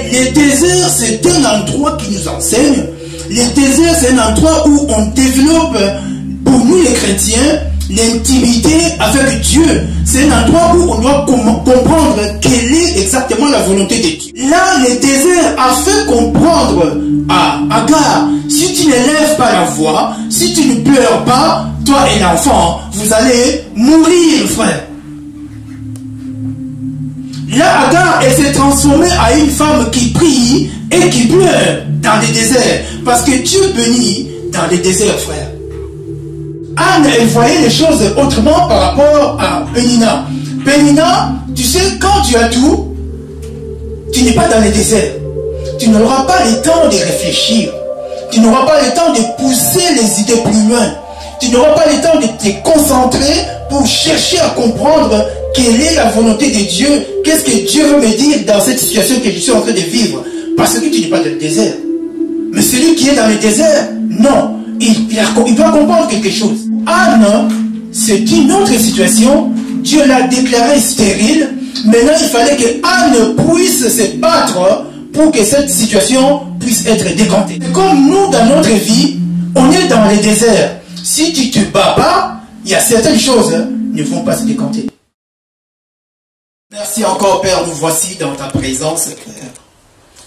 le désert, c'est un endroit qui nous enseigne. Le désert, c'est un endroit où on développe, pour nous les chrétiens, l'intimité avec Dieu. C'est un endroit où on doit comprendre quelle est exactement la volonté de Dieu. Là, le désert a fait comprendre à Agar, si tu ne lèves pas la voix, si tu ne pleures pas, toi et l'enfant, vous allez mourir, frère. Là, Agar, elle s'est transformée à une femme qui prie et qui pleure dans les déserts. Parce que Dieu bénit dans les déserts, frère. Anne, elle voyait les choses autrement par rapport à Pénina. Pénina, tu sais, quand tu as tout, tu n'es pas dans les déserts. Tu n'auras pas le temps de réfléchir. Tu n'auras pas le temps de pousser les idées plus loin. Tu n'auras pas le temps de te concentrer pour chercher à comprendre quelle est la volonté de Dieu. Qu'est-ce que Dieu veut me dire dans cette situation que je suis en train de vivre. Parce que tu n'es pas dans le désert. Mais celui qui est dans le désert, non. Il doit comprendre quelque chose. Anne, c'est une autre situation. Dieu l'a déclarée stérile. Maintenant, il fallait que Anne puisse se battre pour que cette situation puisse être décantée. Comme nous, dans notre vie, on est dans les déserts. Si tu ne te bats pas, il y a certaines choses ne vont pas se décanter. Merci encore, Père, nous voici dans ta présence, Père.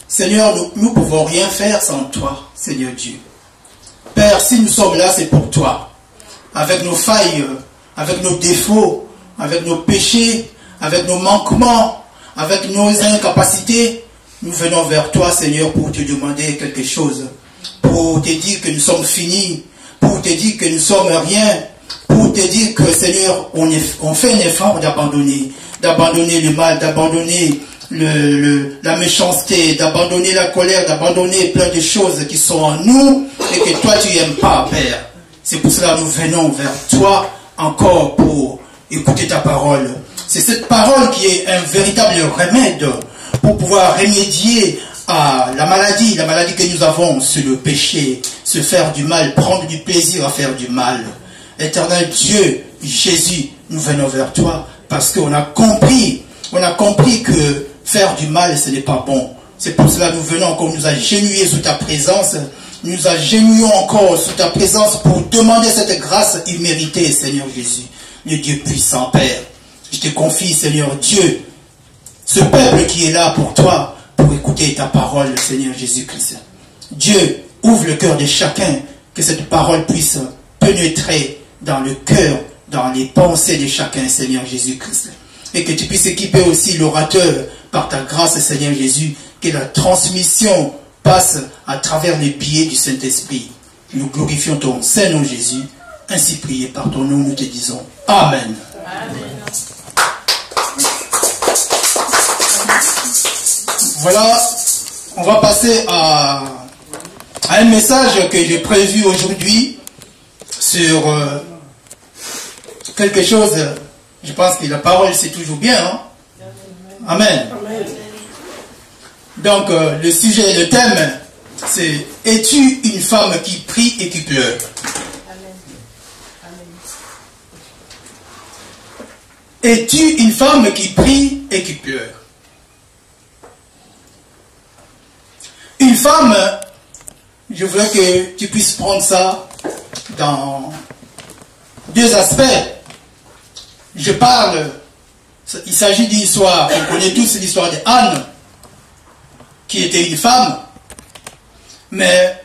Seigneur, nous ne pouvons rien faire sans toi, Seigneur Dieu. Père, si nous sommes là, c'est pour toi. Avec nos failles, avec nos défauts, avec nos péchés, avec nos manquements, avec nos incapacités, nous venons vers toi, Seigneur, pour te demander quelque chose. Pour te dire que nous sommes finis, pour te dire que nous sommes rien, pour te dire que, Seigneur, on fait un effort d'abandonner le mal, d'abandonner la méchanceté, d'abandonner la colère, d'abandonner plein de choses qui sont en nous et que toi tu n'aimes pas, Père. C'est pour cela que nous venons vers toi encore pour écouter ta parole. C'est cette parole qui est un véritable remède pour pouvoir remédier à la maladie que nous avons, c'est le péché, se faire du mal, prendre du plaisir à faire du mal. Éternel Dieu, Jésus, nous venons vers toi parce qu'on a compris que faire du mal, ce n'est pas bon. C'est pour cela que nous venons encore nous agenouiller sous ta présence. Nous agenouillons encore sous ta présence pour demander cette grâce imméritée, Seigneur Jésus. Le Dieu puissant, Père. Je te confie, Seigneur Dieu, ce peuple qui est là pour toi, pour écouter ta parole, Seigneur Jésus-Christ. Dieu, ouvre le cœur de chacun, que cette parole puisse pénétrer dans le cœur, dans les pensées de chacun, Seigneur Jésus-Christ. Et que tu puisses équiper aussi l'orateur par ta grâce, Seigneur Jésus, que la transmission passe à travers les biais du Saint-Esprit. Nous glorifions ton Saint-Nom Jésus. Ainsi prié par ton nom, nous te disons Amen. Amen. Voilà, on va passer à un message que j'ai prévu aujourd'hui sur quelque chose. Je pense que la parole, c'est toujours bien. Hein? Amen. Amen. Donc, le sujet, le thème, c'est « Es-tu une femme qui prie et qui pleure ?» Es-tu une femme qui prie et qui pleure? Une femme, je voudrais que tu puisses prendre ça dans deux aspects. Je parle, il s'agit d'une histoire, on connaît tous l'histoire d'Anne, qui était une femme, mais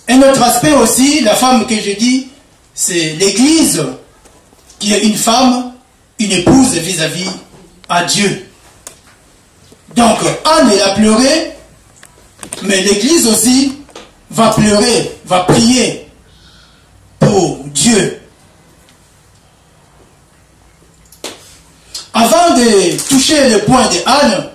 un autre aspect aussi, la femme que je dis, c'est l'Église, qui est une femme, une épouse vis-à-vis à Dieu. Donc Anne, elle a pleuré, mais l'Église aussi va pleurer, va prier pour Dieu. Avant de toucher le point de Anne,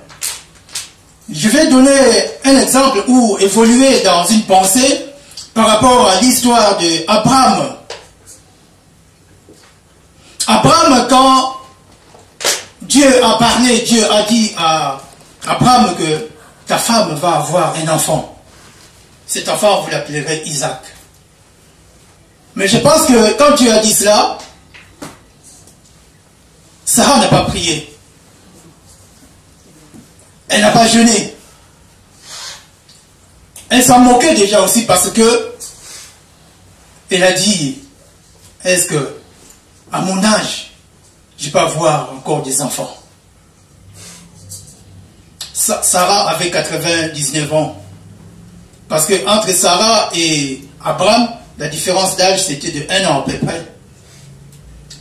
je vais donner un exemple ou évoluer dans une pensée par rapport à l'histoire d'Abraham. Abraham, quand Dieu a parlé, Dieu a dit à Abraham que ta femme va avoir un enfant. Cet enfant, vous l'appellerez Isaac. Mais je pense que quand Dieu a dit cela, Sarah n'a pas prié. Elle n'a pas jeûné. Elle s'en moquait déjà aussi parce que elle a dit, est-ce que à mon âge, je peux avoir encore des enfants? Sarah avait 99 ans. Parce que entre Sarah et Abraham, la différence d'âge c'était de 1 an à peu près.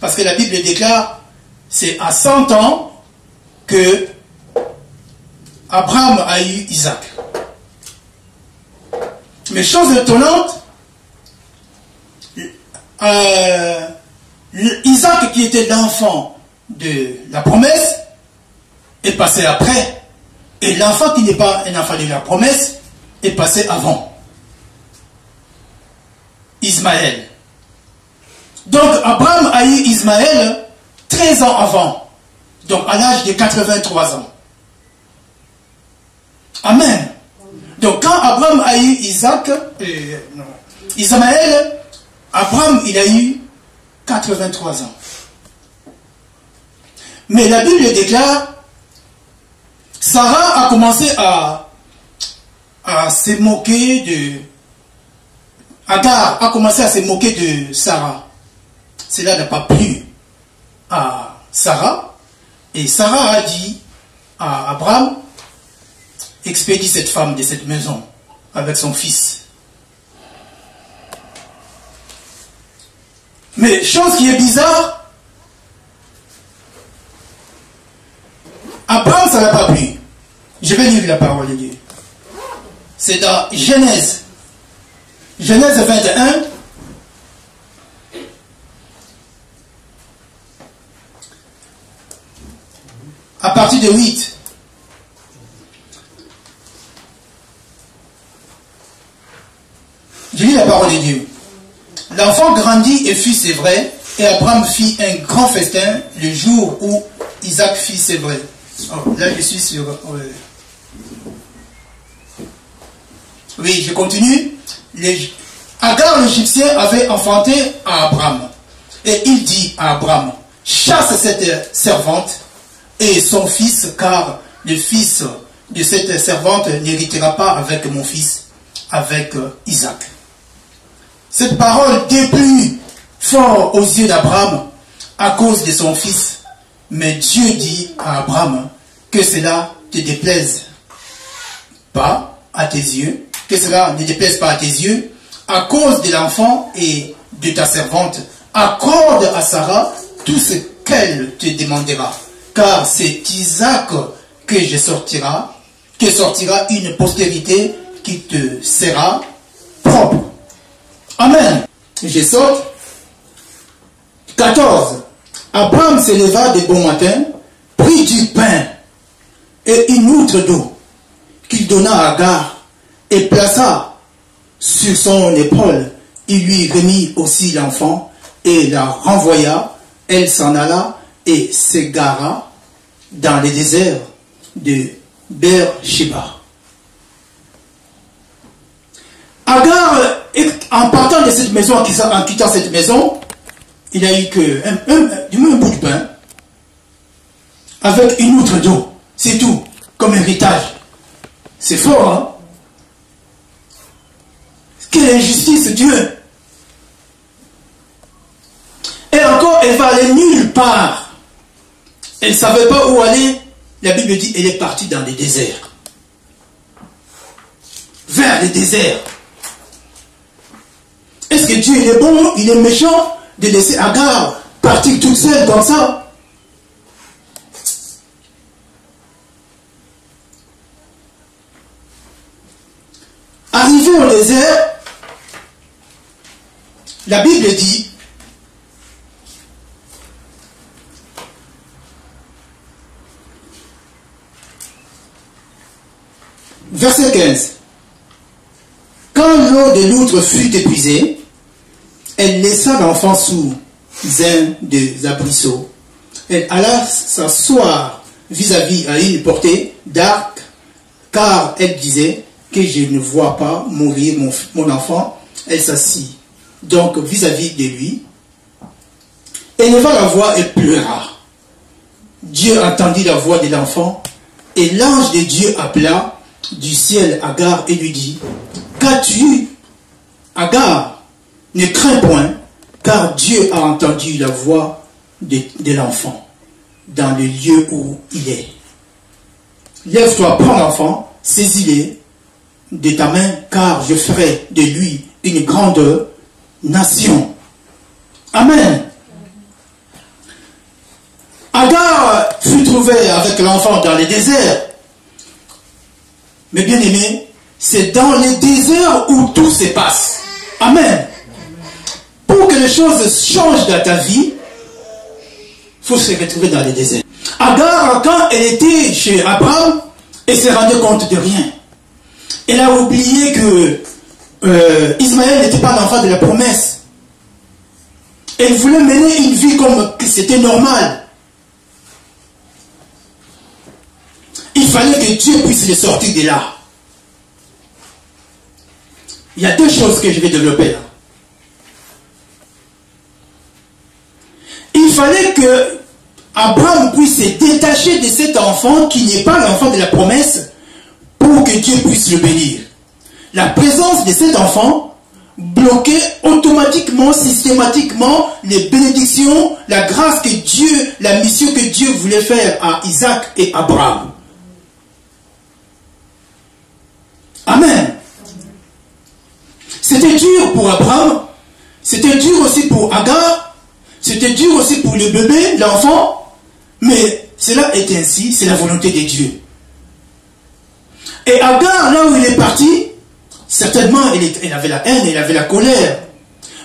Parce que la Bible déclare, c'est à 100 ans que Abraham a eu Isaac. Mais chose étonnante, Isaac qui était l'enfant de la promesse est passé après. Et l'enfant qui n'est pas un enfant de la promesse est passé avant. Ismaël. Donc Abraham a eu Ismaël 13 ans avant. Donc à l'âge de 83 ans. Amen. Donc quand Abraham a eu Ismaël, Abraham il a eu 83 ans. Mais la Bible déclare, Sarah a commencé à se moquer de... Agar a commencé à se moquer de Sarah. Cela n'a pas plu à Sarah. Et Sarah a dit à Abraham, expédie cette femme de cette maison avec son fils. Mais chose qui est bizarre, Abraham, ça n'a pas plu. Je vais lire la parole de Dieu. C'est dans Genèse. Genèse 21. À partir de 8. Je lis la parole de Dieu. L'enfant grandit et fit ses vrais, et Abraham fit un grand festin le jour où Isaac fit ses vrais. Oh, là, je suis sur... Oui, je continue. Agar l'Égyptien avait enfanté à Abraham. Et il dit à Abraham, chasse cette servante et son fils, car le fils de cette servante n'héritera pas avec mon fils, avec Isaac. Cette parole déplut fort aux yeux d'Abraham à cause de son fils. Mais Dieu dit à Abraham que cela te déplaise pas à tes yeux, que cela ne déplaise pas à tes yeux, à cause de l'enfant et de ta servante. Accorde à Sarah tout ce qu'elle te demandera, car c'est Isaac que sortira une postérité qui te sera propre. Amen. Je saute. 14. Abraham se leva de bon matin, prit du pain et une outre d'eau qu'il donna à Agar et plaça sur son épaule. Il lui remit aussi l'enfant et la renvoya. Elle s'en alla et s'égara dans les déserts de Beersheba. Agar, en partant de cette maison, en quittant cette maison, il a eu que un bout de pain avec une outre d'eau. C'est tout, comme héritage. C'est fort, hein? Quelle injustice, Dieu! Et encore, elle va aller nulle part. Elle ne savait pas où aller. La Bible dit elle est partie dans les déserts. Vers les déserts. Est-ce que Dieu il est bon, il est méchant de laisser Agar partir toute seule comme ça? Arrivé au désert, la Bible dit verset 15. Quand l'eau de l'outre fut épuisée, elle laissa l'enfant sous un des arbrisseaux. Elle alla s'asseoir vis-à-vis à une portée d'arc, car elle disait que je ne vois pas mourir mon enfant. Elle s'assit donc vis-à-vis de lui, éleva la voix et pleura. Dieu entendit la voix de l'enfant, et l'ange de Dieu appela du ciel Agar et lui dit, qu'as-tu eu, Agar? Ne crains point, car Dieu a entendu la voix de l'enfant dans le lieu où il est. Lève-toi, prends l'enfant, saisis-le de ta main, car je ferai de lui une grande nation. Amen. Agar fut trouvée avec l'enfant dans le désert. Mais bien aimé, c'est dans les déserts où tout se passe. Amen. Pour que les choses changent dans ta vie, il faut se retrouver dans les déserts. Agar, quand elle était chez Abraham, elle se rendait compte de rien. Elle a oublié que Ismaël n'était pas l'enfant de la promesse. Elle voulait mener une vie comme c'était normal. Il fallait que Dieu puisse les sortir de là. Il y a deux choses que je vais développer là. Il fallait que Abraham puisse se détacher de cet enfant qui n'est pas l'enfant de la promesse pour que Dieu puisse le bénir. La présence de cet enfant bloquait automatiquement, systématiquement les bénédictions, la grâce que Dieu, la mission que Dieu voulait faire à Isaac et Abraham. Amen. C'était dur pour Abraham, c'était dur aussi pour Agar, c'était dur aussi pour le bébé, l'enfant, mais cela est ainsi, c'est la volonté de Dieu. Et Agar, là où il est parti, certainement il avait la haine, il avait la colère.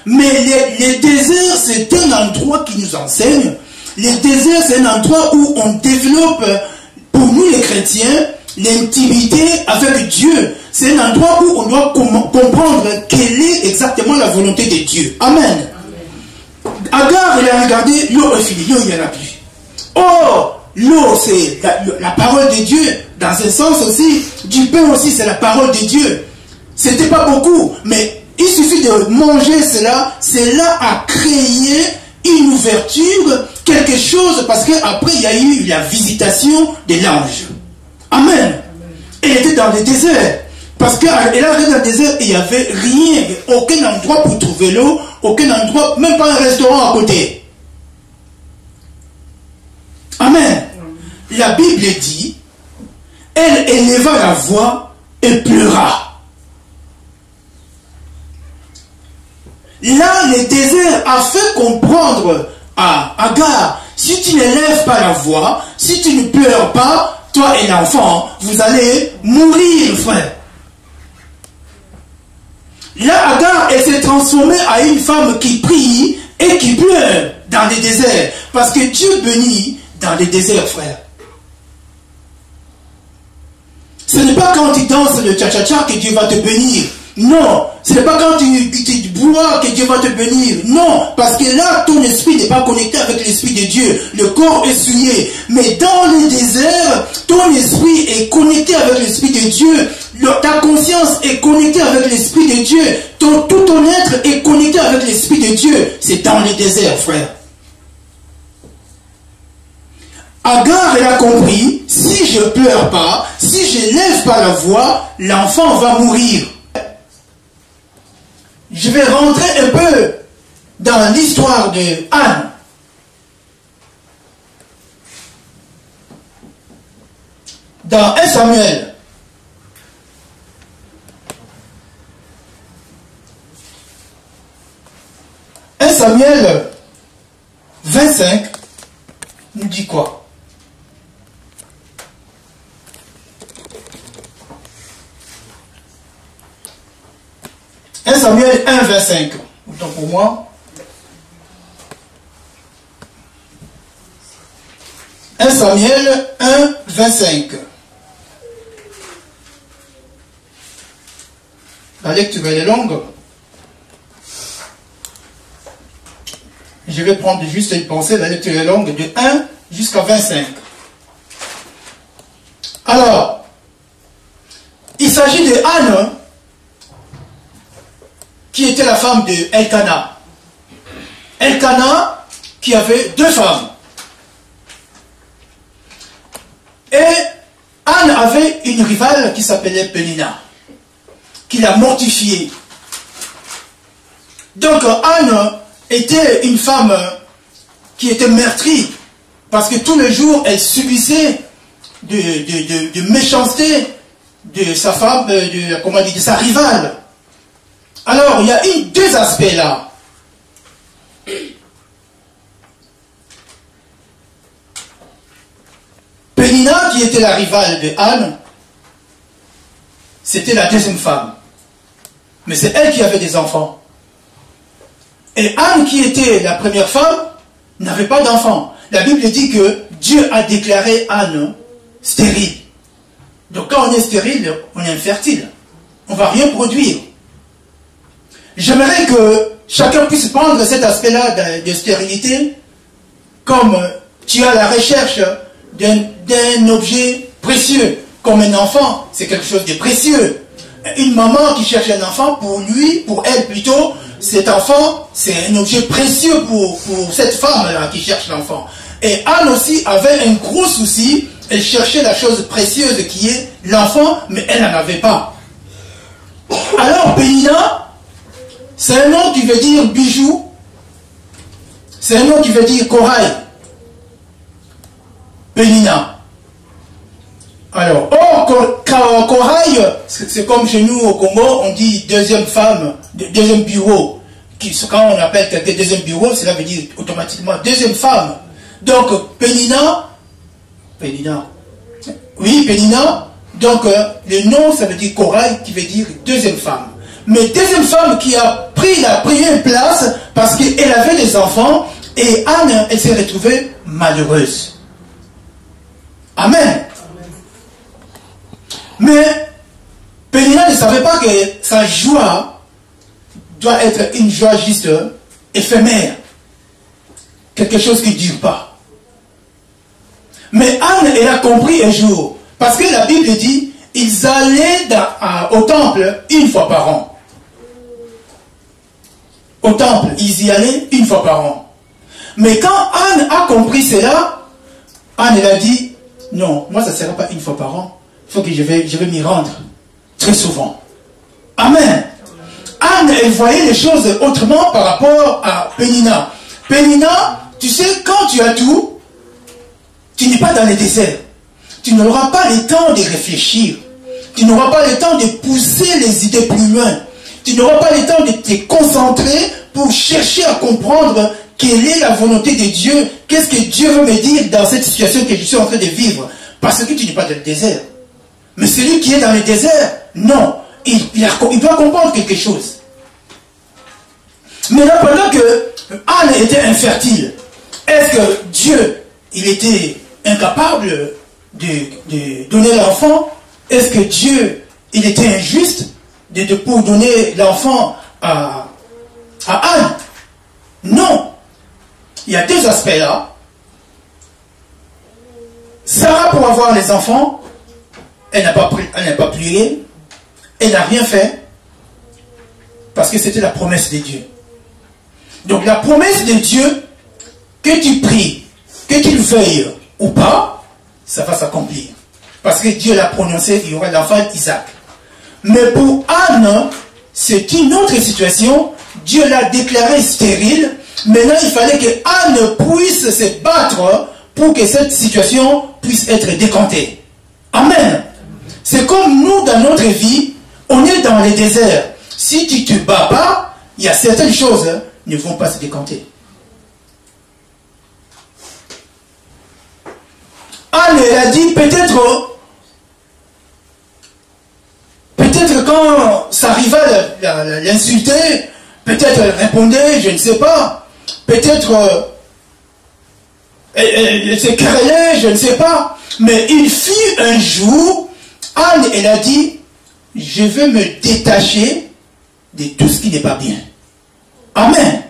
Mais les déserts, c'est un endroit qui nous enseigne. Les déserts, c'est un endroit où on développe, pour nous les chrétiens, l'intimité avec Dieu. C'est un endroit où on doit comprendre quelle est exactement la volonté de Dieu. Amen. Agar, il a regardé, l'eau est finie, l'eau il n'y en a plus. Oh, l'eau c'est la parole de Dieu. Dans un sens aussi, du pain aussi c'est la parole de Dieu. C'était pas beaucoup, mais il suffit de manger cela. Cela a créé une ouverture, quelque chose, parce qu'après il y a eu la visitation de l'ange. Amen. Elle était dans le désert. Parce qu'elle arrivait dans le désert et il n'y avait rien, aucun endroit pour trouver l'eau, aucun endroit, même pas un restaurant à côté. Amen. La Bible dit, elle éleva la voix et pleura. Là, le désert a fait comprendre à Agar, si tu n'élèves pas la voix, si tu ne pleures pas, toi et l'enfant, vous allez mourir, frère. Là, Agar, elle s'est transformée en une femme qui prie et qui pleure dans les déserts. Parce que Dieu bénit dans les déserts, frère. Ce n'est pas quand tu danses le tcha-tcha-tcha que Dieu va te bénir. Non. Ce n'est pas quand tu bois que Dieu va te bénir. Non. Parce que là, ton esprit n'est pas connecté avec l'esprit de Dieu. Le corps est souillé. Mais dans le désert, ton esprit est connecté avec l'esprit de Dieu. Ta conscience est connectée avec l'esprit de Dieu. Tout ton être est connecté avec l'esprit de Dieu. C'est dans le désert, frère. Agar, elle a compris, si je pleure pas, si je lève pas la voix, l'enfant va mourir. Je vais rentrer un peu dans l'histoire de Anne. Dans 1 Samuel. Samuel 25 nous dit quoi? 1 Samuel 1, 25. Autant pour moi. 1 Samuel 1, 25. La lecture elle est longue. Je vais prendre juste une pensée, la lecture est longue, de 1 jusqu'à 25. Alors, il s'agit de Anne, qui était la femme de Elkana. Elkana, qui avait deux femmes. Et Anne avait une rivale qui s'appelait Pénina, qui l'a mortifiée. Donc Anne était une femme qui était meurtrie, parce que tous les jours elle subissait de méchanceté de sa femme, de sa rivale. Alors il y a deux aspects là. Pénina, qui était la rivale de Anne, c'était la deuxième femme. Mais c'est elle qui avait des enfants. Et Anne, qui était la première femme, n'avait pas d'enfants. La Bible dit que Dieu a déclaré Anne stérile. Donc quand on est stérile, on est infertile. On ne va rien produire. J'aimerais que chacun puisse prendre cet aspect-là de stérilité comme tu as la recherche d'un objet précieux, comme un enfant, c'est quelque chose de précieux. Une maman qui cherche un enfant, pour elle plutôt, cet enfant, c'est un objet précieux pour cette femme-là qui cherche l'enfant. Et Anne aussi avait un gros souci, elle cherchait la chose précieuse qui est l'enfant, mais elle n'en avait pas. Alors Pénina, c'est un nom qui veut dire bijou, c'est un nom qui veut dire corail. Pénina. Alors, corail, c'est comme chez nous au Congo, on dit deuxième femme, deuxième bureau. Quand on appelle quelqu'un deuxième bureau, cela veut dire automatiquement deuxième femme. Donc, Pénina, oui, Pénina, donc le nom, ça veut dire corail, qui veut dire deuxième femme. Mais deuxième femme qui a pris la première place parce qu'elle avait des enfants et Anne, elle s'est retrouvée malheureuse. Amen. Mais Pénina ne savait pas que sa joie doit être une joie juste éphémère. Quelque chose qui ne dure pas. Mais Anne, elle a compris un jour. Parce que la Bible dit, ils allaient au temple une fois par an. Au temple, ils y allaient une fois par an. Mais quand Anne a compris cela, Anne, elle a dit, non, moi ça ne sera pas une fois par an. Il faut que je vais m'y rendre très souvent. Amen. Anne, elle voyait les choses autrement par rapport à Pénina. Pénina, tu sais, quand tu as tout, tu n'es pas dans le désert. Tu n'auras pas le temps de réfléchir. Tu n'auras pas le temps de pousser les idées plus loin. Tu n'auras pas le temps de te concentrer pour chercher à comprendre quelle est la volonté de Dieu. Qu'est-ce que Dieu veut me dire dans cette situation que je suis en train de vivre. Parce que tu n'es pas dans le désert. Mais celui qui est dans le désert, non. Il doit comprendre quelque chose. Mais là, pendant que Anne était infertile, est-ce que Dieu, il était incapable de donner l'enfant? Est-ce que Dieu, il était injuste pour donner l'enfant à Anne? Non. Il y a deux aspects là. Sarah, pour avoir les enfants, elle n'a pas plié, elle n'a rien fait, parce que c'était la promesse de Dieu. Donc la promesse de Dieu, que tu pries, que tu le veuilles ou pas, ça va s'accomplir. Parce que Dieu l'a prononcé, il y aura l'enfant Isaac. Mais pour Anne, c'est une autre situation. Dieu l'a déclaré stérile. Maintenant, il fallait que Anne puisse se battre pour que cette situation puisse être décantée. Amen. C'est comme nous, dans notre vie, on est dans le désert. Si tu ne te bats pas, il y a certaines choses ne vont pas se décanter. Anne, elle a dit, peut-être quand sa rivale l'insultait, peut-être elle répondait, je ne sais pas. Peut-être elle s'est querellée, je ne sais pas. Mais il fut un jour, Anne, elle a dit, je veux me détacher de tout ce qui n'est pas bien. Amen.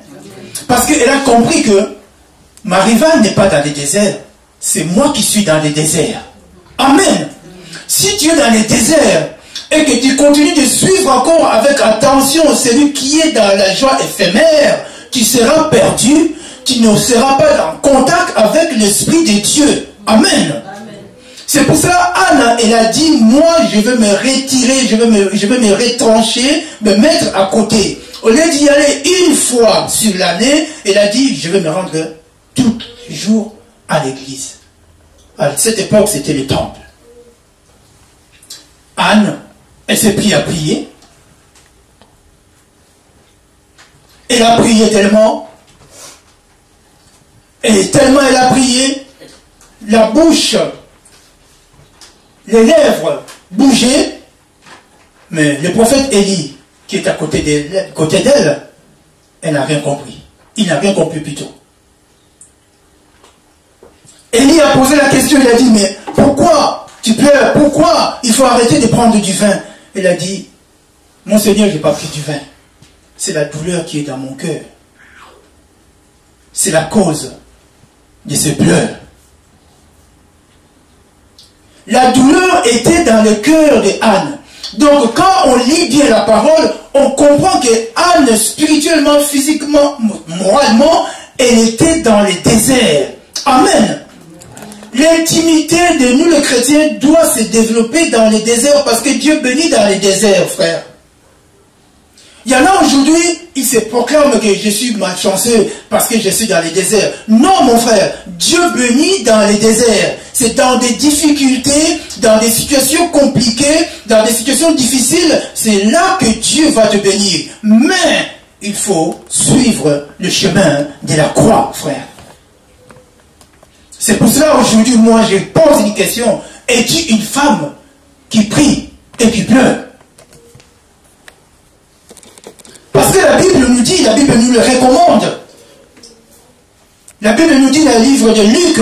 Parce qu'elle a compris que ma rivale n'est pas dans le désert. C'est moi qui suis dans le désert. Amen. Si tu es dans le désert et que tu continues de suivre encore avec attention celui qui est dans la joie éphémère, tu seras perdu, tu ne seras pas en contact avec l'Esprit de Dieu. Amen. C'est pour cela, Anne, elle a dit, moi, je veux me retirer, je veux me retrancher, me mettre à côté. Au lieu d'y aller une fois sur l'année, elle a dit, je vais me rendre tous les jours à l'église. À cette époque, c'était le temple. Anne, elle s'est prise à prier. Elle a prié tellement. Et tellement elle a prié, la bouche, les lèvres bougeaient. Mais le prophète Élie, qui est à côté d'elle, elle n'a rien compris. Il n'a rien compris plutôt. Élie a posé la question, il a dit, mais pourquoi tu pleures? Pourquoi il faut arrêter de prendre du vin? Elle a dit, mon Seigneur, je n'ai pas pris du vin. C'est la douleur qui est dans mon cœur. C'est la cause de ces pleurs. La douleur était dans le cœur de Anne. Donc quand on lit bien la parole, on comprend que Anne, spirituellement, physiquement, moralement, elle était dans le désert. Amen. L'intimité de nous les chrétiens doit se développer dans les déserts parce que Dieu bénit dans les déserts, frère. Il y en a aujourd'hui, ils se proclament que je suis malchanceux parce que je suis dans les déserts. Non, mon frère, Dieu bénit dans les déserts. C'est dans des difficultés, dans des situations compliquées, dans des situations difficiles, c'est là que Dieu va te bénir. Mais il faut suivre le chemin de la croix, frère. C'est pour cela aujourd'hui, moi, je pose une question. Es-tu une femme qui prie et qui pleure? Parce que la Bible nous dit, la Bible nous le recommande. La Bible nous dit dans le livre de Luc,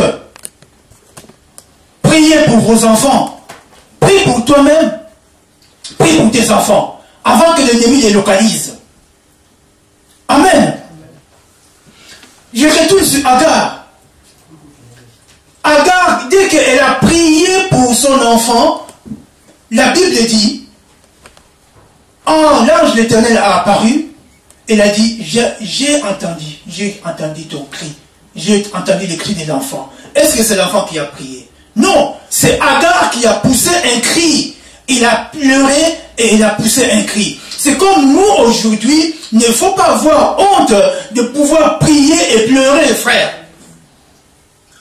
priez pour vos enfants, prie pour toi-même, prie pour tes enfants, avant que l'ennemi les localise. Amen. Je retourne sur Agar. Agar, dès qu'elle a prié pour son enfant, la Bible dit, l'ange de l'Éternel a apparu, elle a dit, j'ai entendu ton cri, j'ai entendu le cri de l'enfant. Est-ce que c'est l'enfant qui a prié? Non, c'est Agar qui a poussé un cri. Il a pleuré et il a poussé un cri. C'est comme nous aujourd'hui, il ne faut pas avoir honte de pouvoir prier et pleurer, frère.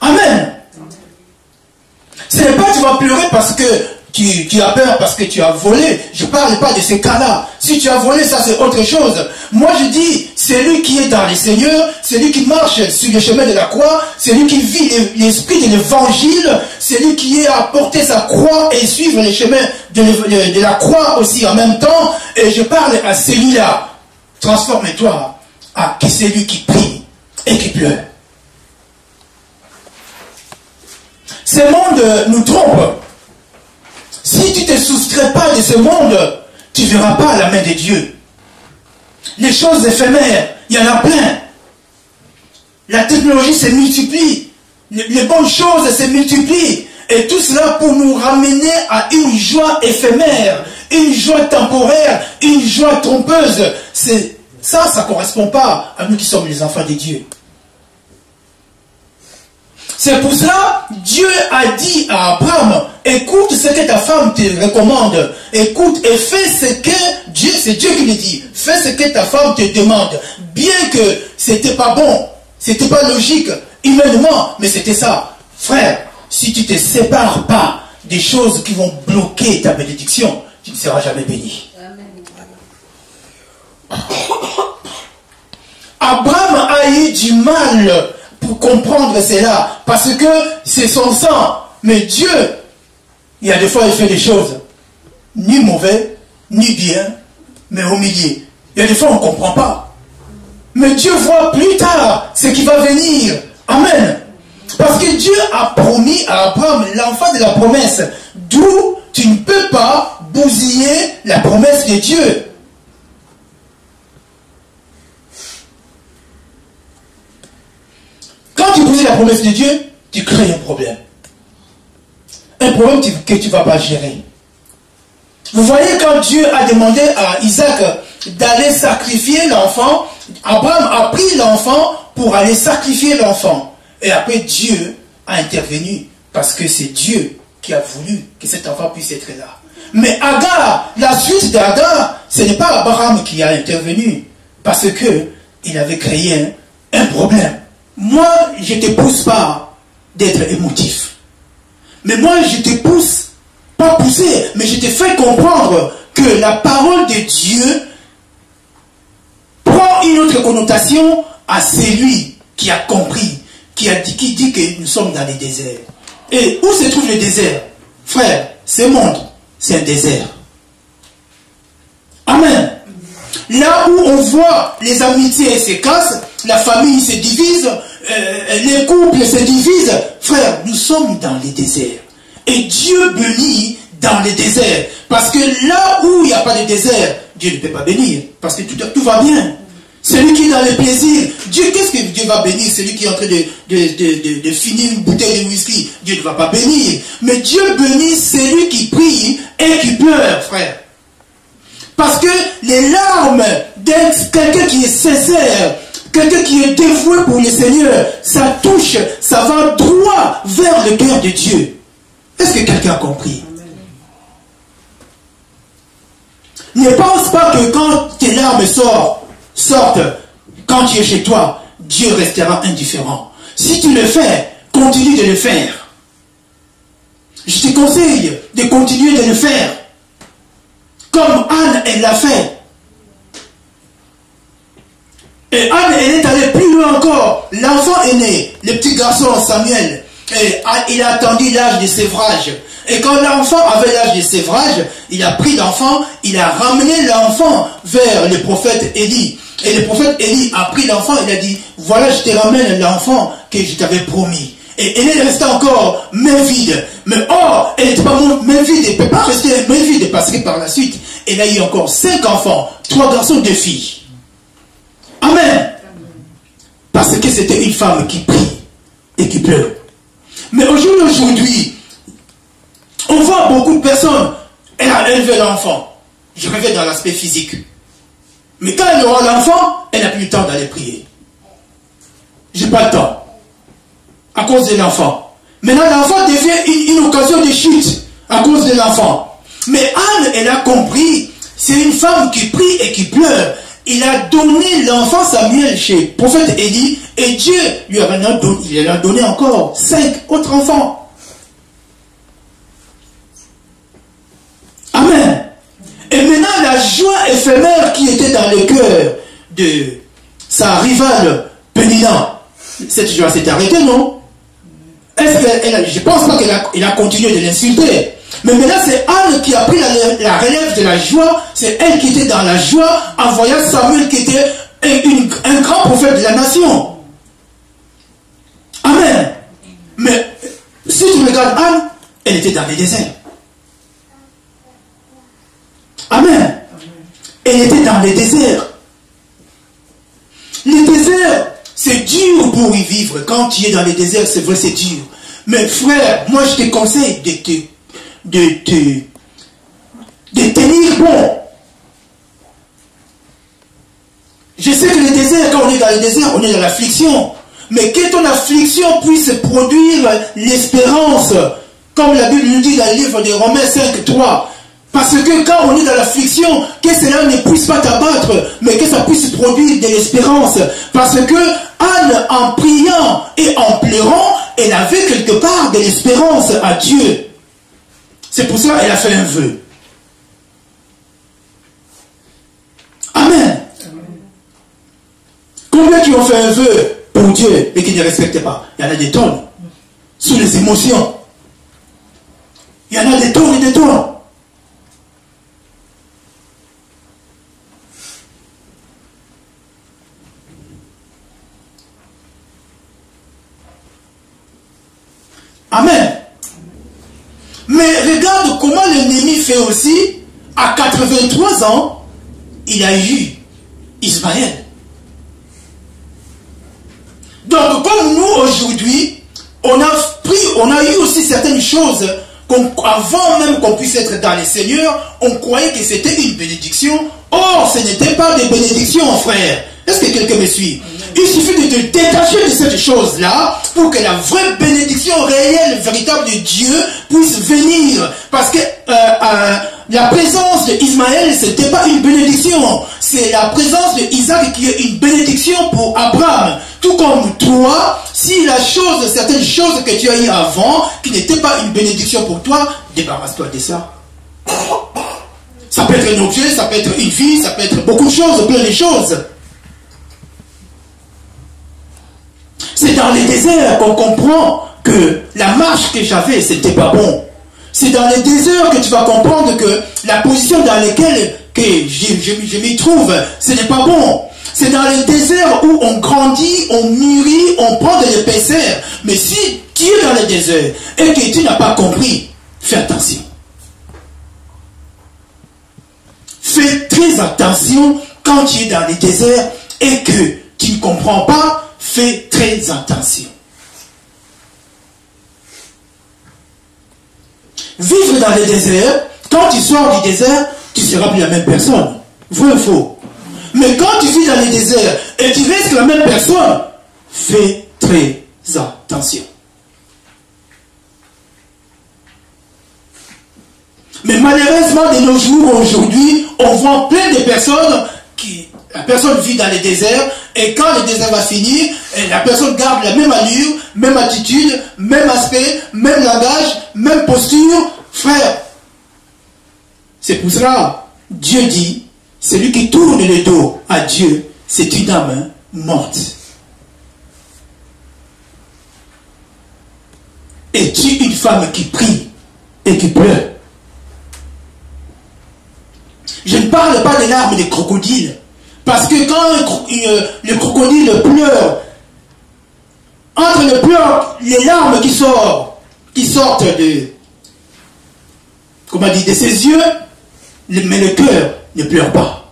Amen. Ce n'est pas que tu vas pleurer parce que tu as peur, parce que tu as volé. Je ne parle pas de ces cas-là. Si tu as volé, ça c'est autre chose. Moi je dis, celui qui est dans les seigneurs, celui qui marche sur le chemin de la croix, celui qui vit l'esprit de l'évangile, celui qui est à porter sa croix et suivre les chemins de la croix aussi en même temps. Et je parle à celui-là. Transforme-toi à celui qui prie et qui pleure. Ce monde nous trompe. Si tu ne te soustrais pas de ce monde, tu ne verras pas la main de Dieu. Les choses éphémères, il y en a plein. La technologie se multiplie. Les bonnes choses se multiplient. Et tout cela pour nous ramener à une joie éphémère, une joie temporaire, une joie trompeuse. Ça ne correspond pas à nous qui sommes les enfants de Dieu. C'est pour cela, Dieu a dit à Abraham, écoute ce que ta femme te recommande, écoute et fais ce que Dieu, c'est Dieu qui le dit, fais ce que ta femme te demande, bien que c'était pas bon, c'était pas logique, humainement, mais c'était ça. Frère, si tu ne te sépares pas des choses qui vont bloquer ta bénédiction, tu ne seras jamais béni. Abraham a eu du mal pour comprendre cela, parce que c'est son sang. Mais Dieu, il y a des fois il fait des choses ni mauvais, ni bien, mais au milieu. Il y a des fois on ne comprend pas. Mais Dieu voit plus tard ce qui va venir. Amen. Parce que Dieu a promis à Abraham l'enfant de la promesse, d'où tu ne peux pas bousiller la promesse de Dieu. Quand tu bousilles la promesse de Dieu, tu crées un problème. Un problème que tu ne vas pas gérer. Vous voyez, quand Dieu a demandé à Isaac d'aller sacrifier l'enfant, Abraham a pris l'enfant pour aller sacrifier l'enfant. Et après, Dieu a intervenu parce que c'est Dieu qui a voulu que cet enfant puisse être là. Mais Agar, la suite d'Agar, ce n'est pas Abraham qui a intervenu, parce que il avait créé un problème. Moi, je ne te pousse pas d'être émotif. Mais moi, je te pousse, pas pousser, mais je te fais comprendre que la parole de Dieu prend une autre connotation à celui qui a compris, qui dit que nous sommes dans les déserts. Et où se trouve le désert? Frère, ce monde, c'est un désert. Amen. Là où on voit les amitiés se cassent, la famille se divise, les couples se divisent. Frère, nous sommes dans les déserts. Et Dieu bénit dans les déserts. Parce que là où il n'y a pas de désert, Dieu ne peut pas bénir. Parce que tout va bien. Celui qui est dans le plaisir, Dieu, qu'est-ce que Dieu va bénir? Celui qui est en train de finir une bouteille de whisky, Dieu ne va pas bénir. Mais Dieu bénit celui qui prie et qui pleure, frère. Parce que les larmes de quelqu'un qui est sincère, quelqu'un qui est dévoué pour le Seigneur, ça touche, ça va droit vers le cœur de Dieu. Est-ce que quelqu'un a compris? Ne pense pas que quand tes larmes sortent, quand tu es chez toi, Dieu restera indifférent. Si tu le fais, continue de le faire. Je te conseille de continuer de le faire. Comme Anne, elle l'a fait. Et Anne, elle est allée plus loin encore. L'enfant est né, le petit garçon Samuel. Et il a attendu l'âge de sévrage. Et quand l'enfant avait l'âge de sévrage, il a pris l'enfant, il a ramené l'enfant vers le prophète Élie. Et le prophète Élie a pris l'enfant, il a dit, voilà, je te ramène l'enfant que je t'avais promis. Et elle est restée encore main vide. Mais or, elle n'était pas main vide, elle ne peut pas rester main vide parce que par la suite, elle a eu encore 5 enfants, 3 garçons, 2 filles. Amen. Parce que c'était une femme qui prie et qui pleure. Mais aujourd'hui, on voit beaucoup de personnes, elle a élevé l'enfant. Je reviens dans l'aspect physique. Mais quand elle aura l'enfant, elle n'a plus le temps d'aller prier. J'ai pas le temps. À cause de l'enfant. Maintenant, l'enfant devient une occasion de chute à cause de l'enfant. Mais Anne, elle a compris, c'est une femme qui prie et qui pleure. Il a donné l'enfant Samuel chez le prophète Élie et Dieu lui a donné encore 5 autres enfants. Amen. Et maintenant, la joie éphémère qui était dans le cœur de sa rivale Pénina, cette joie s'est arrêtée, non? Je ne pense pas qu'elle a continué de l'insulter. Mais maintenant, c'est Anne qui a pris la relève de la joie. C'est elle qui était dans la joie en voyant Samuel qui était un grand prophète de la nation. Amen. Mais si tu regardes Anne, elle était dans les déserts. Amen. Elle était dans les déserts. Les déserts, c'est dur pour y vivre. Quand tu es dans les déserts, c'est vrai, c'est dur. Mais frère, moi je te conseille de tenir bon. Je sais que le désert, quand on est dans le désert, on est dans l'affliction. Mais que ton affliction puisse produire l'espérance. Comme la Bible nous dit dans le livre de Romains 5:3. Parce que quand on est dans l'affliction, que cela ne puisse pas t'abattre, mais que ça puisse produire de l'espérance. Parce que Anne, en priant et en pleurant, elle avait quelque part de l'espérance à Dieu. C'est pour ça qu'elle a fait un vœu. Amen. Combien qui ont fait un vœu pour Dieu et qui ne respectent pas? Il y en a des tonnes. Sous les émotions. Il y en a des tonnes et des tonnes. Amen. Mais regarde comment l'ennemi fait aussi. À 83 ans, il a eu Ismaël. Donc comme nous aujourd'hui, on a eu aussi certaines choses avant même qu'on puisse être dans le Seigneur, on croyait que c'était une bénédiction. Or, ce n'était pas des bénédictions, frère. Est-ce que quelqu'un me suit? Il suffit de te détacher de cette chose-là pour que la vraie bénédiction réelle, véritable de Dieu puisse venir. Parce que la présence d'Ismaël, ce n'était pas une bénédiction. C'est la présence d'Isaac qui est une bénédiction pour Abraham. Tout comme toi, si certaines choses que tu as eues avant, qui n'étaient pas une bénédiction pour toi, débarrasse-toi de ça. Ça peut être un objet, ça peut être une vie, ça peut être beaucoup de choses, plein de choses. C'est dans les déserts qu'on comprend que la marche que j'avais, c'était pas bon. C'est dans les déserts que tu vas comprendre que la position dans laquelle je m'y trouve, ce n'est pas bon. C'est dans les déserts où on grandit, on mûrit, on prend de l'épaisseur. Mais si tu es dans les déserts et que tu n'as pas compris, fais attention. Fais très attention quand tu es dans les déserts et que tu ne comprends pas. Fais très attention. Vivre dans les déserts, quand tu sors du désert, tu ne seras plus la même personne. Vrai ou faux? Mais quand tu vis dans les déserts et tu restes la même personne, fais très attention. Mais malheureusement, de nos jours, aujourd'hui, on voit plein de personnes la personne vit dans les déserts, et quand le désert va finir, la personne garde la même allure, même attitude, même aspect, même langage, même posture. Frère, c'est pour cela, Dieu dit, celui qui tourne le dos à Dieu, c'est une âme morte. Es-tu une femme qui prie et qui pleure? Je ne parle pas des larmes des crocodiles. Parce que quand le crocodile pleure, entre le pleurs, les larmes qui sortent de ses yeux, mais le cœur ne pleure pas.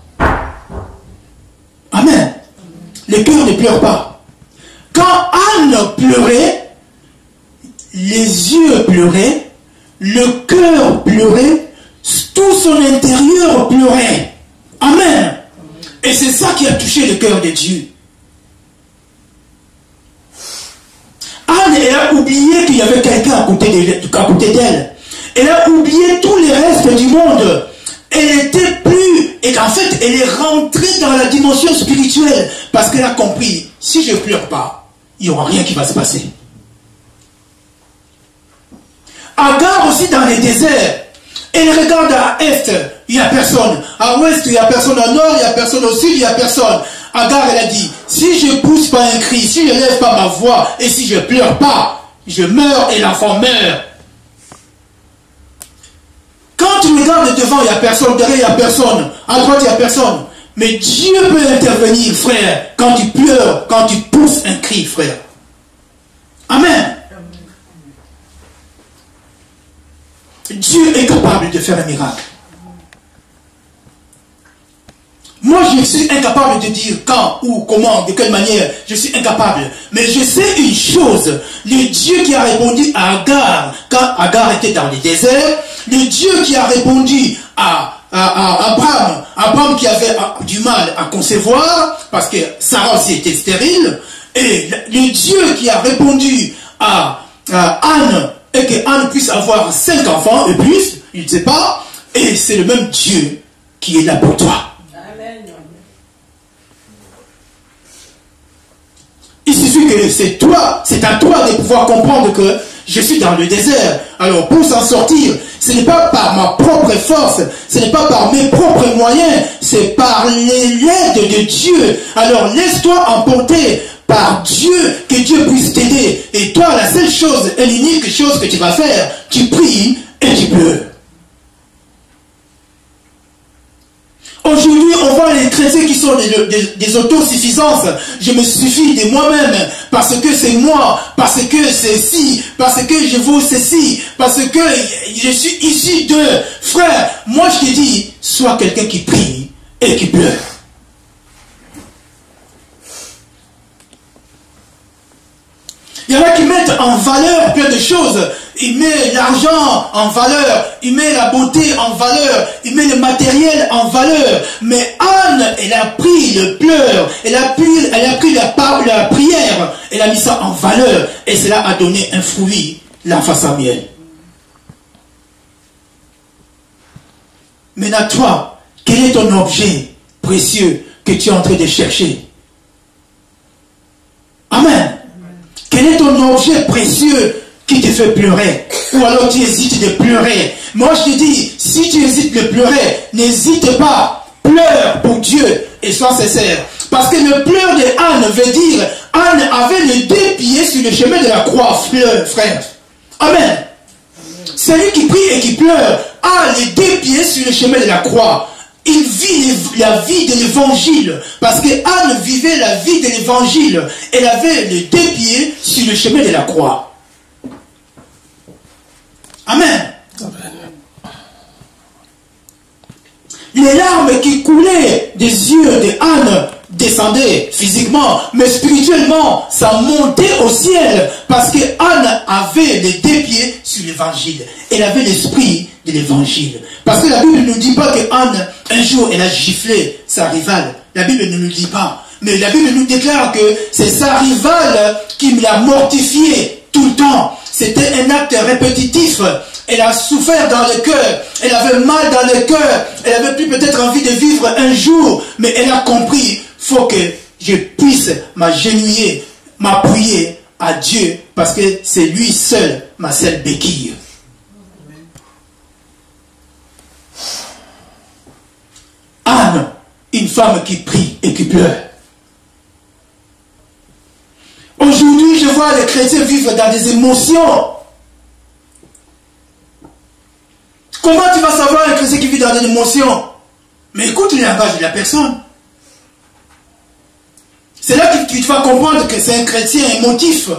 Amen. Le cœur ne pleure pas. Quand Anne pleurait, les yeux pleuraient, le cœur pleurait, tout son intérieur pleurait. Amen. Et c'est ça qui a touché le cœur de Dieu. Anne, elle a oublié qu'il y avait quelqu'un à côté d'elle. Elle a oublié tous les restes du monde. Elle n'était plus... Et en fait, elle est rentrée dans la dimension spirituelle. Parce qu'elle a compris, si je ne pleure pas, il n'y aura rien qui va se passer. Agar aussi dans les déserts. Elle regarde à l'est, il n'y a personne. À l'ouest, il n'y a personne. À nord, il n'y a personne. Au sud, il n'y a personne. Agar, elle a dit, si je ne pousse pas un cri, si je ne lève pas ma voix, et si je ne pleure pas, je meurs et l'enfant meurt. Quand tu regardes devant, il n'y a personne. Derrière, il n'y a personne. À droite, il n'y a personne. Mais Dieu peut intervenir, frère, quand tu pleures, quand tu pousses un cri, frère. Amen. Dieu est capable de faire un miracle. Moi, je suis incapable de dire quand, où, comment, de quelle manière. Je suis incapable. Mais je sais une chose. Le Dieu qui a répondu à Agar, quand Agar était dans le désert, le Dieu qui a répondu à Abraham, Abraham qui avait du mal à concevoir, parce que Sarah aussi était stérile, et le Dieu qui a répondu à Anne, et que Anne puisse avoir 5 enfants et plus, il ne sait pas, et c'est le même Dieu qui est là pour toi. Amen. Il suffit que c'est à toi de pouvoir comprendre que je suis dans le désert. Alors pour s'en sortir, ce n'est pas par ma propre force, ce n'est pas par mes propres moyens, c'est par l'aide de Dieu. Alors laisse-toi emporter par Dieu, que Dieu puisse t'aider. Et toi, la seule chose et l'unique chose que tu vas faire, tu pries et tu pleures. Aujourd'hui, on voit les chrétiens qui sont des autosuffisances. Je me suffis de moi-même parce que c'est moi, parce que c'est ci, parce que je vaux ceci, parce que je suis issu de frère. Moi, je te dis, sois quelqu'un qui prie et qui pleure. Il y en a qui mettent mettre en valeur plein de choses. Il met l'argent en valeur, il met la beauté en valeur, il met le matériel en valeur. Mais Anne, elle a pris le pleur, elle a pris la prière, elle a mis ça en valeur. Et cela a donné un fruit, l'enfant Samuel. Maintenant toi, quel est ton objet précieux que tu es en train de chercher? Amen. Quel est ton objet précieux qui te fait pleurer? Ou alors tu hésites de pleurer? Moi je te dis, si tu hésites de pleurer, n'hésite pas. Pleure pour Dieu et sois sincère. Parce que le pleur de Anne veut dire, Anne avait les deux pieds sur le chemin de la croix, frère. Amen. Celui qui prie et qui pleure a les deux pieds sur le chemin de la croix. Il vit la vie de l'évangile. Parce que Anne vivait la vie de l'évangile. Elle avait les deux pieds sur le chemin de la croix. Amen. Les larmes qui coulaient des yeux de Anne descendaient physiquement, mais spirituellement, ça montait au ciel. Parce que Anne avait les deux pieds sur l'évangile. Elle avait l'esprit de l'évangile. Parce que la Bible ne nous dit pas que Anne, un jour, elle a giflé sa rivale. La Bible ne nous dit pas. Mais la Bible nous déclare que c'est sa rivale qui l'a mortifié tout le temps. C'était un acte répétitif. Elle a souffert dans le cœur. Elle avait mal dans le cœur. Elle avait plus peut-être envie de vivre un jour. Mais elle a compris, faut que je puisse m'agenouiller, m'appuyer à Dieu. Parce que c'est lui seul, ma seule béquille. Anne, une femme qui prie et qui pleure. Aujourd'hui, je vois les chrétiens vivre dans des émotions. Comment tu vas savoir un chrétien qui vit dans des émotions? Mais écoute le langage de la personne. C'est là que tu vas comprendre que c'est un chrétien émotif.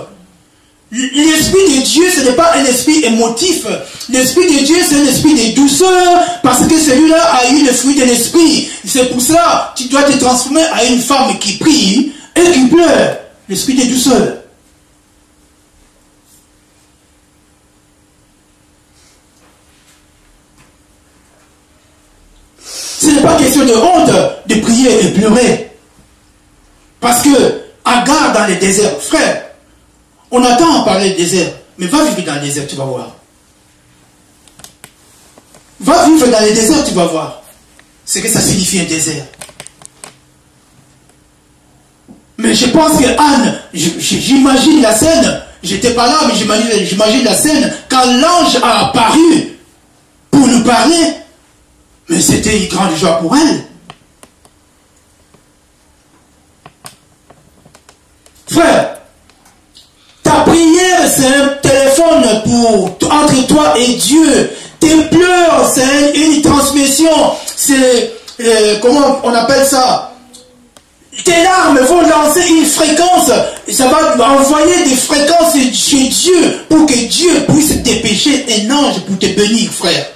L'esprit de Dieu, ce n'est pas un esprit émotif. L'esprit de Dieu, c'est un esprit de douceur, parce que celui-là a eu le fruit de l'esprit. C'est pour ça que tu dois te transformer à une femme qui prie et qui pleure. L'esprit de douceur. Ce n'est pas question de honte de prier et pleurer. Parce que Agar dans le désert, frère, on attend parler du désert, mais va vivre dans le désert, tu vas voir. Va vivre dans le désert, tu vas voir ce que ça signifie un désert. Mais je pense que Anne, j'imagine la scène, j'étais pas là, mais j'imagine la scène, quand l'ange a apparu pour nous parler, mais c'était une grande joie pour elle. Frère, ta prière, c'est un téléphone entre toi et Dieu. Tes pleurs, c'est une transmission. C'est, comment on appelle ça? Tes larmes vont lancer une fréquence. Ça va envoyer des fréquences chez Dieu pour que Dieu puisse dépêcher un ange pour te bénir, frère.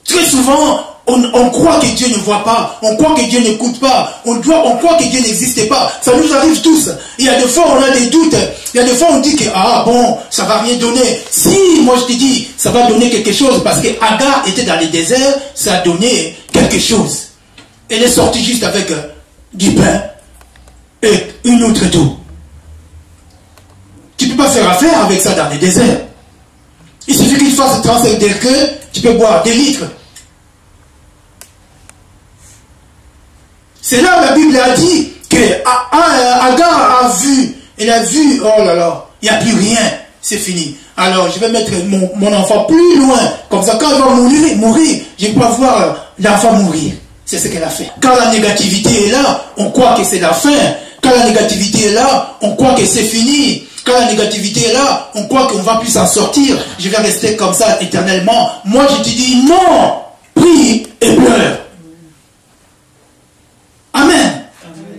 Très souvent, on croit que Dieu ne voit pas, on croit que Dieu n'écoute pas, on croit que Dieu n'existe pas. Ça nous arrive tous. Il y a des fois on a des doutes, il y a des fois on dit que ah bon, ça va rien donner. Si, moi je te dis, ça va donner quelque chose, parce que Agar était dans le désert, ça a donné quelque chose. Elle est sortie juste avec du pain et une autre d'eau. Tu ne peux pas faire affaire avec ça dans le désert. Il suffit qu'il fasse 35 degrés, tu peux boire des litres. C'est là la Bible a dit que Agar a vu, elle a vu, oh là là, il n'y a plus rien, c'est fini. Alors je vais mettre mon enfant plus loin, comme ça quand il va mourir, je ne peux pas voir l'enfant mourir. C'est ce qu'elle a fait. Quand la négativité est là, on croit que c'est la fin. Quand la négativité est là, on croit que c'est fini. Quand la négativité est là, on croit qu'on ne va plus s'en sortir. Je vais rester comme ça éternellement. Moi je te dis non, prie et pleure. Amen. Amen.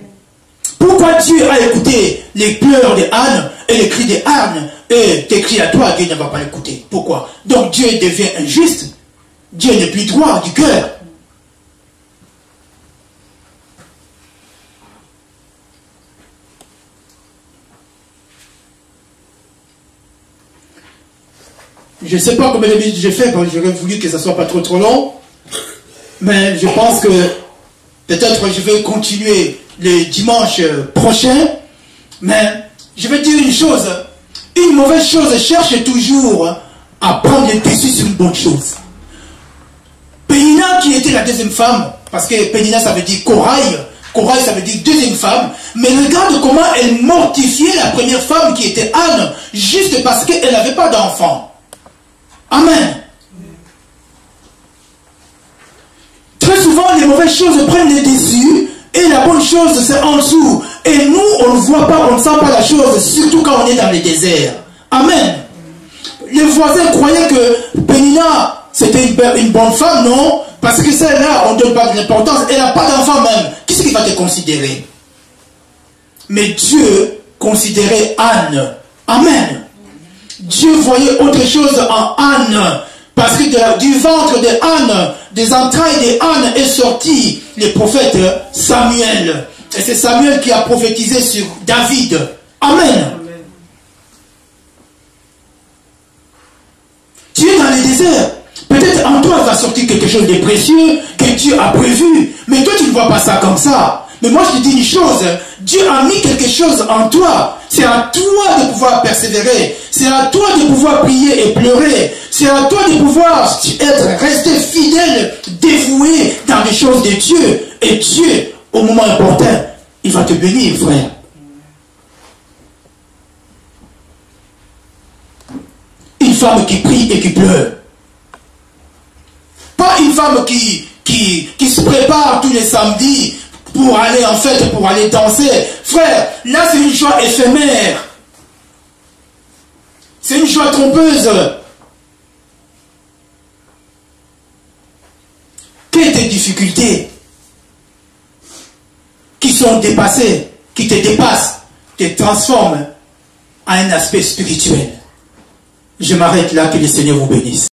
Pourquoi Dieu a écouté les pleurs de Anne et les cris de Anne et tes cris à toi, Dieu ne va pas l'écouter? Pourquoi? Donc Dieu devient injuste. Dieu n'est plus droit du cœur. Je ne sais pas combien de minutes j'ai fait, j'aurais voulu que ça ne soit pas trop long. Mais je pense que peut-être je vais continuer le dimanche prochain. Mais je vais dire une chose. Une mauvaise chose cherche toujours à prendre le dessus sur une bonne chose. Pénina qui était la deuxième femme, parce que Pénina ça veut dire corail. Corail ça veut dire deuxième femme. Mais regarde comment elle mortifiait la première femme qui était Anne, juste parce qu'elle n'avait pas d'enfant. Amen. Très souvent, les mauvaises choses prennent le dessus et la bonne chose, c'est en dessous. Et nous, on ne voit pas, on ne sent pas la chose, surtout quand on est dans le désert. Amen. Les voisins croyaient que Pénina, c'était une bonne femme, non? Parce que celle-là, on ne donne pas de l'importance. Elle n'a pas d'enfant même. Qui c'est qui va te considérer? Mais Dieu considérait Anne. Amen. Dieu voyait autre chose en Anne. Parce que du ventre de Anne, des entrailles de Anne est sorti le prophète Samuel. Et c'est Samuel qui a prophétisé sur David. Amen. Tu es dans le désert. Peut-être en toi va sortir quelque chose de précieux que Dieu a prévu. Mais toi tu ne vois pas ça comme ça. Mais moi je te dis une chose. Dieu a mis quelque chose en toi. C'est à toi de pouvoir persévérer. C'est à toi de pouvoir prier et pleurer. C'est à toi de pouvoir rester fidèle, dévoué dans les choses de Dieu. Et Dieu, au moment important, il va te bénir, frère. Une femme qui prie et qui pleure. Pas une femme qui se prépare tous les samedis pour aller en fête, pour aller danser. Frère, là c'est une joie éphémère. C'est une joie trompeuse. Quelles tes difficultés qui sont dépassées, qui te dépassent, te transforment à un aspect spirituel. Je m'arrête là, que le Seigneur vous bénisse.